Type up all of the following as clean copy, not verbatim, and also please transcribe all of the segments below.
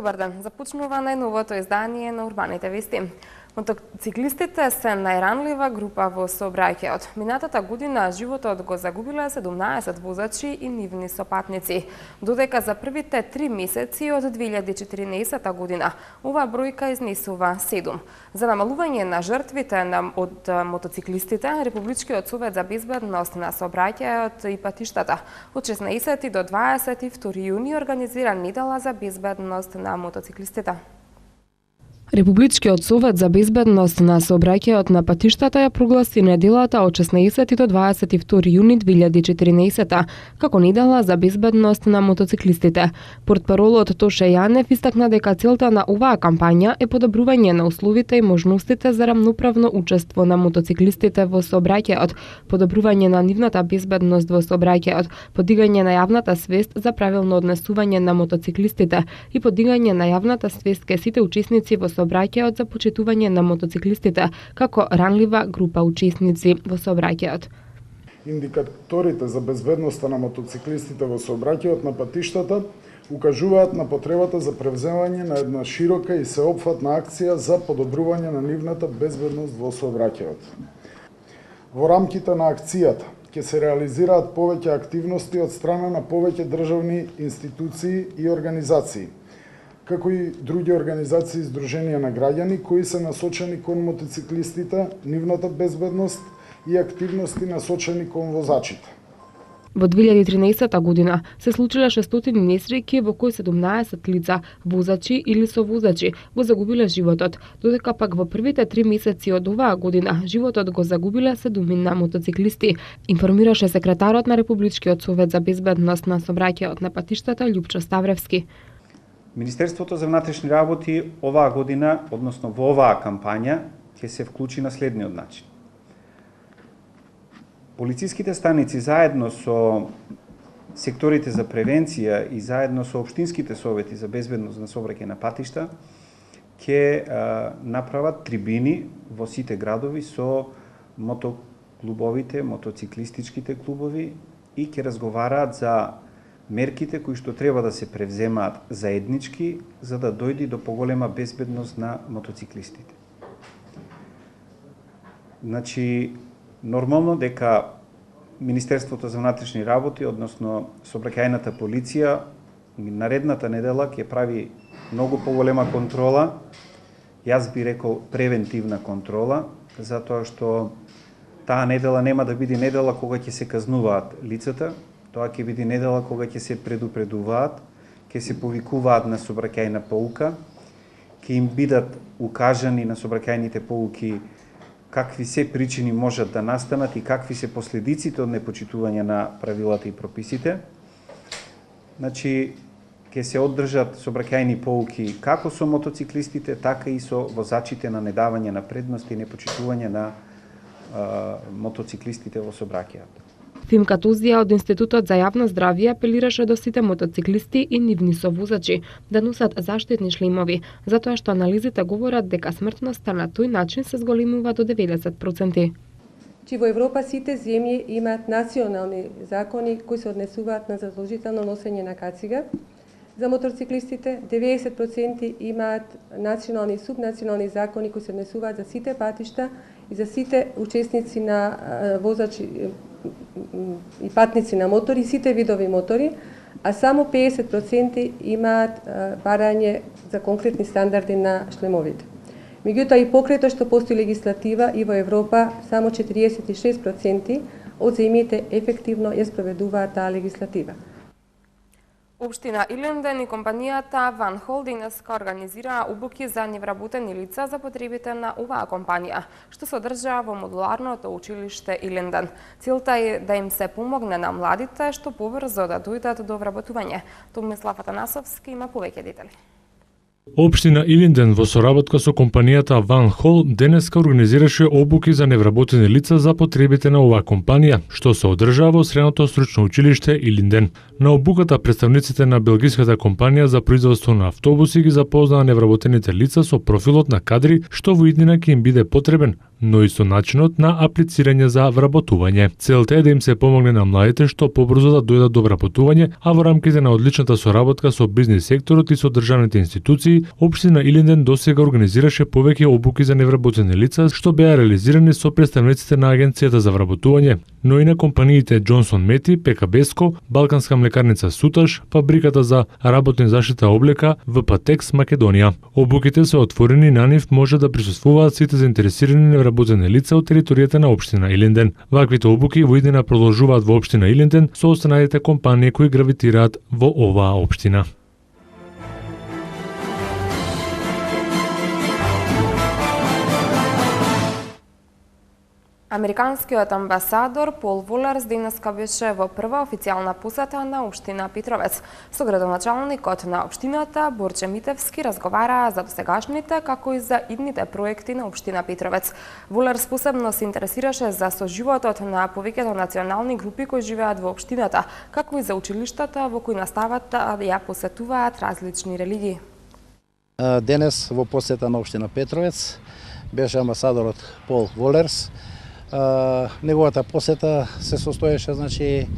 Добар ден. Започнува најновото издание на Урбаните вести. Мотоциклистите се најранлива група во сообраќајот. Минатата година животот го загубиле 17 возачи и нивни сопатници, додека за првите 3 месеци од 2014 година оваа бројка изнесува 7. За намалување на жртвите од мотоциклистите, Републичкиот совет за безбедност на сообраќајот и патиштата од 16 до 22 јуни организира недела за безбедност на мотоциклистите. Републичкиот совет за безбедност на сообраќајот на патиштата ја прогласи неделата од 16 до 22 јуни 2014 како недела за безбедност на мотоциклистите. Портпаролот Тоше Јанев истакна дека целта на оваа кампања е подобрување на условите и можностите за рамноправно учество на мотоциклистите во сообраќајот, подобрување на нивната безбедност во сообраќајот, подигање на јавната свест за правилно однесување на мотоциклистите и подигање на јавната свест кај сите учесници во сообраќајот за почитување на мотоциклистите како ранлива група учесници во сообраќајот. Индикаторите за безбедноста на мотоциклистите во сообраќајот на патиштата укажуваат на потребата за превземање на една широка и сеопфатна акција за подобрување на нивната безбедност во сообраќајот. Во рамките на акцијата ќе се реализираат повеќе активности од страна на повеќе државни институции и организации, како и други организации и здруженија на граѓани кои се насочени кон мотоциклистите, нивната безбедност и активности насочени кон возачите. Во 2013 година се случиле 600 несреќи во кои 17 лица, возачи или совозачи, го загубиле животот, додека пак во првите 3 месеци од оваа година животот го загубиле 7 мотоциклисти, информираше секретарот на Републичкиот совет за безбедност на сообраќајот на патиштата Љупчо Ставревски. Министерството за внатрешни работи оваа година, односно во оваа кампања, ќе се вклучи на следниот начин. Полициските станици заедно со секторите за превенција и заедно со општинските совети за безбедност на сообраќај на патишта ќе направат трибини во сите градови со мотоклубовите, мотоциклистичките клубови и ќе разговараат за мерките кои што треба да се превземаат заеднички за да дојде до поголема безбедност на мотоциклистите. Значи, нормално дека Министерството за внатрешни работи, односно сообраќајната полиција, наредната недела ќе прави многу поголема контрола, јас би рекол превентивна контрола, затоа што таа недела нема да биде недела кога ќе се казнуваат лицата, тоа ќе биде недела кога ќе се предупредуваат, ќе се повикуваат на сообраќајна поука, ќе им бидат укажани на сообраќајните поуки какви се причини можат да настанат и какви се последиците од непочитување на правилата и прописите. Значи, ќе се оддржат сообраќајни поуки како со мотоциклистите, така и со возачите на недавање на предност и непочитување на мотоциклистите во сообраќајот. Фимка Тузија од Институтот за јавно здравје апелираше до сите мотоциклисти и нивни совозачи да носат заштитни шлемови, затоа што анализите говорат дека смртноста на тој начин се зголемува до 90%. Во Европа сите земји имаат национални закони кои се однесуваат на задолжително носење на кацига. За мотоциклистите 90% имаат национални и субнационални закони кои се однесуваат за сите патишта и за сите учесници на возачи и патници на мотори, сите видови мотори, а само 50% имаат барање за конкретни стандарди на шлемовите. Меѓутоа и покрај тоа што постои легислатива и во Европа, само 46% од земјите ефективно ја спроведуваат таа легислатива. Општина Илинден и компанијата Ван Хол денеска организираа обуки за невработени лица за потребите на оваа компанија, што се одржаа во модуларното училиште Илинден. Целта е да им се помогне на младите што побрзо да дојдат до вработување. Томислав Атанасовски има повеќе детали. Општина Илинден во соработка со компанијата Ван Хол денеска организираше обуки за невработени лица за потребите на оваа компанија, што се одржава во Средното стручно училиште Илинден. На обуката представниците на белгиската компанија за производство на автобуси ги запознаа невработените лица со профилот на кадри што во иднина ќе им биде потребен но и со начинот на аплицирање за вработување. Целта е да им се помогне на младите што побрзо да дојдат до вработување, а во рамките на одличната соработка со бизнис секторот и со државните институции, општина Илинден досега организираше повеќе обуки за невработени лица што беа реализирани со представниците на Агенцијата за вработување, но и на компаниите Джонсон Мети, ПКБеско, Балканска млекарница Суташ, Фабриката за работна заштита облека, ВПТекс Македонија. Обуките се отворени, на нив може да присуствуваат сите заинтересирани невработени лица од територијата на општина Илинден. Ваквите обуки во иднина продолжуваат во општина Илинден со останатите компании кои гравитираат во оваа општина. Американскиот амбасадор Пол Волерс денеска беше во прва официјална посета на општина Петровец. Со градоначалникот на општината Борче Митевски разговараа за досегашните како и за идните проекти на општина Петровец. Волерс посебно се интересираше за соживотот на повеќето национални групи кои живеат во општината, како и за училиштата во кои наставата ја посетуваат различни религии. Денес во посета на општина Петровец беше амбасадорот Пол Волерс. Неговата посета се состоеше, значи,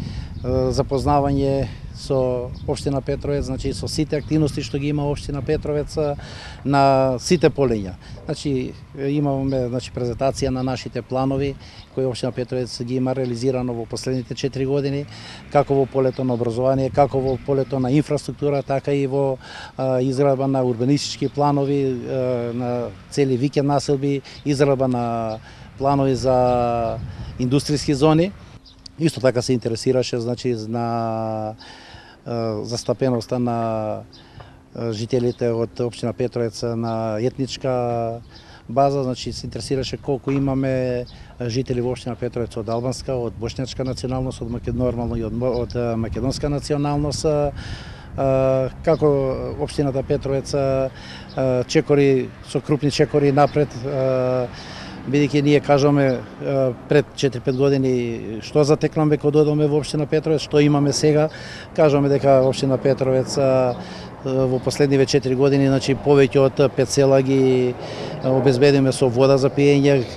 запознавање со општина Петровец, значи со сите активности што ги има општина Петровец на сите полиња. Значи имаме, значи, презентација на нашите планови кои општина Петровец ги има реализирано во последните 4 години, како во полето на образование, како во полето на инфраструктура, така и во изградба на урбанистички планови, на цели викенд населби, изградба на планови за индустријски зони. Исто така се интересираше, значи, на застапеноста на жителите од општина Петровец на етничка база, значи се интересираше колку имаме жители во општина Петровец од албанска, од бошњачка националност, нормално и од македонска националност. Како општината Петровец чекори со крупни чекори напред, бидејќи ние кажаме пред 4-5 години што затекнаме кога дојдоме во општина Петровец, што имаме сега, кажаме дека општина Петровец во последниве 4 години, значи повеќе од 5 села ги обезбедиме со вода за пиење,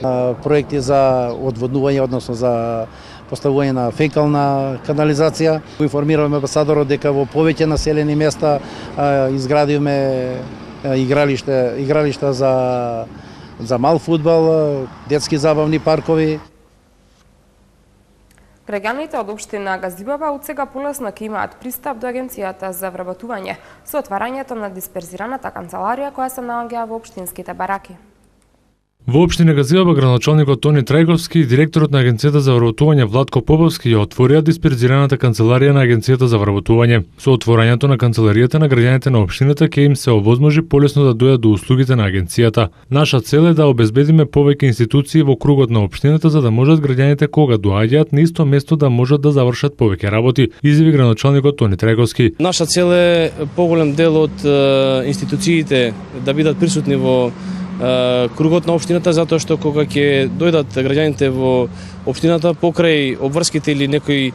проекти за одводнување, односно за поставување на фекална канализација. Информираме амбасадорот дека во повеќе населени места изградиме игралишта за мал фудбал, детски забавни паркови. Граѓаните од општина Газибаба од сега полесно ќе имаат пристап до Агенцијата за вработување со отварањето на дисперзираната канцеларија која се наоѓа во општинските бараки. Во општина Газибаба градоначалникот Тони Трајковски и директорот на Агенцијата за вработување Владко Поповски ја отворија дисперзираната канцеларија на Агенцијата за вработување. Со отворањето на канцеларијата на граѓаните на општината ќе им се овозможи полесно да дојдат до услугите на агенцијата. Наша цел е да обезбедиме повеќе институции во кругот на општината за да можат граѓаните кога доаѓаат на исто место да можат да завршат повеќе работи, изјави градоначалникот Тони Трајковски. Наша цел е поголем дел од институциите да бидат присутни во кругот на општината, затоа што кога ќе дојдат граѓаните во општината покрај обврските или некои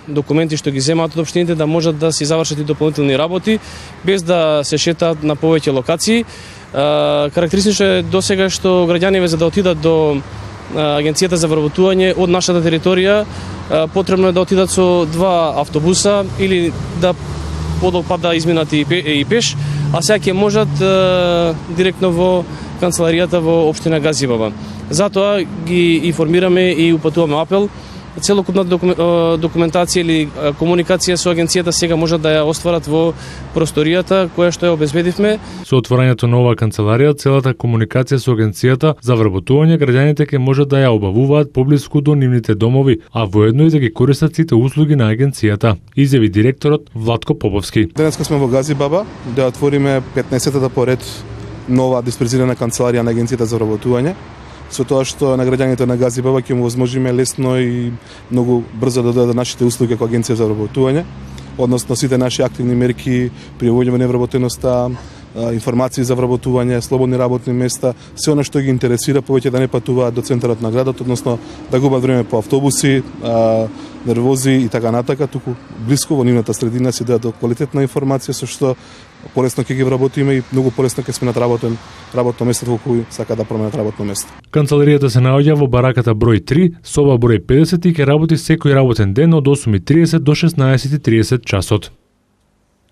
документи што ги земаат од општините, да можат да си завршат и дополнителни работи без да се шетаат на повеќе локации. Карактеристично е досега што граѓаниве за да отидат до Агенцијата за вработување од нашата територија потребно е да отидат со 2 автобуса или да подолг пат да изминат и пеш, а сега ќе можат директно во канцеларијата во општина Газибаба. Затоа ги информираме и упатуваме апел. Целокупна документација или комуникација со агенцијата сега можат да ја остварат во просторијата која што ја обезбедивме. Со отворањето на оваа канцеларија, целата комуникација со агенцијата за вработување граѓаните ќе можат да ја обавуваат поблиску до нивните домови, а воедно и да ги користат сите услуги на агенцијата, изјави директорот Владко Поповски. Денеска сме во Газибаба да отвориме 15-та поред нова дисперзирана канцеларија на агенцијата за вработување. Со тоа што на граѓаните на Газибаба ќе му возможиме лесно и многу брзо да дојдат нашите услуги како агенција за вработување, односно сите наши активни мерки, пријавување на невработеноста, информации за вработување, слободни работни места, се она што ги интересира, повеќе да не патуваат до центарот на градот, односно да губат време по автобуси, нервози и така натака, туку блиску во нивната средина се дадат квалитетна информација со што полесно ќе ги вработиме и многу полесно ќе сменат работно место во кој сака да променат работно место. Канцеларијата се наоѓа во бараката број 3, соба број 50 и ќе работи секој работен ден од 8:30 до 16:30 часот.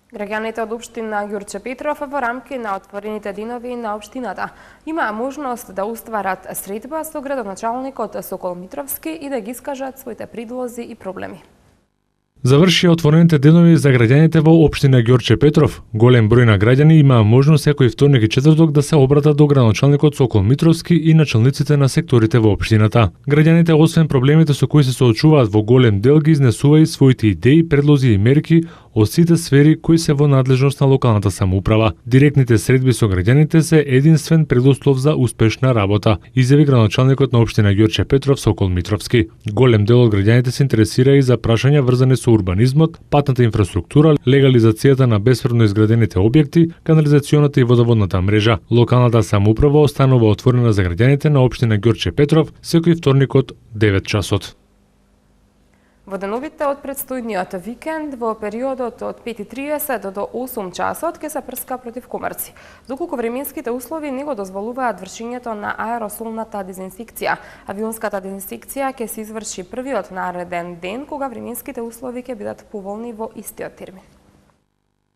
Граѓаните од општина Ѓурче Петров во рамки на отворените денови на општината имаа можност да устварат средба со градоначалникот Сокол Митровски и да ги искажат своите предлози и проблеми. Завршија отворените денови за граѓаните во општина Ѓорче Петров. Голем број на граѓани имаа можност секој вторник и четврток да се обратат до градоначалникот Сокол Митровски и началниците на секторите во општината. Граѓаните, освен проблемите со кои се соочуваат во голем дел, ги изнесува и своите идеи, предлози и мерки од сите сфери кои се во надлежност на локалната самоуправа. Директните средби со граѓаните се единствен предуслов за успешна работа, изјави градоначалникот на општина Ѓорче Петров Сокол Митровски. Голем дел од граѓаните се интересира и за прашања врзани со урбанизмот, патната инфраструктура, легализацијата на бесправно изградените објекти, канализационата и водоводната мрежа. Локалната самоуправа останува отворена за граѓаните на општина Ѓорче Петров секој вторник од 9 часот. Во деновите од предстојниот викенд, во периодот од 5:30 до 8 часот, ќе се прска против комарци, доколку временските услови не го дозволуваат вршењето на аеросолната дезинфекција. Авионската дезинфекција ќе се изврши првиот нареден ден, кога временските услови ќе бидат поволни во истиот термин.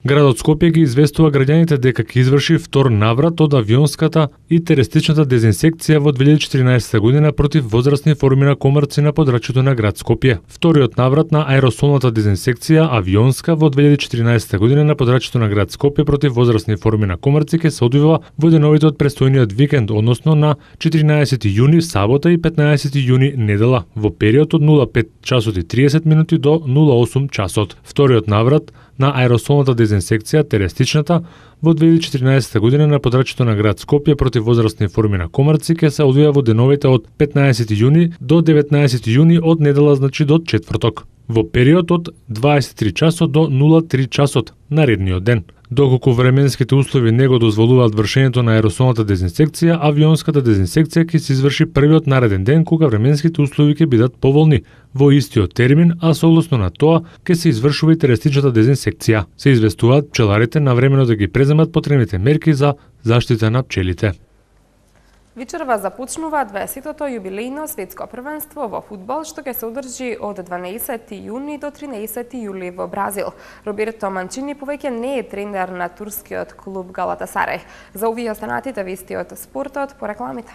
Градот Скопје ги известува граѓаните дека ќе изврши втор наврат од авионската и теретичната дезинсекција во 2014 година против возрастни форми на комарци на подрачјето на град Скопје. Вториот наврат на аеросолната дезинсекција авионска во 2014 година на подрачјето на град Скопје против возрастни форми на комарци ќе се одвива во деновите од престојниот викенд, односно на 14 јуни сабота и 15 јуни недела, во период од 05 часот и 30 минути до 08 часот. Вториот наврат на аеросолната дезинсекција теретичната во 2014 година на подрачјето на град Скопје против возрастни форми на комарци ќе се одвија во деновите од 15 јуни до 19 јуни од недела, значи до четврток, во период од 23 часот до 03 часот наредниот ден. Доколку временските услови не го дозволуваат вршењето на аеросолната дезинсекција, авионската дезинсекција ќе се изврши првиот нареден ден кога временските услови ќе бидат поволни во истиот термин, а согласно на тоа ќе се извршува и теретичната дезинсекција. Се известуваат пчеларите навремено да ги преземат потребните мерки за заштита на пчелите. Вечерва започнува 20-тото јубилејно светско првенство во фудбал, што ќе се одржи од 12 јуни до 13 јули во Бразил. Роберто Манчини повеќе не е тренер на турскиот клуб Галатасарај. За овие останатите вести од спортот по рекламите.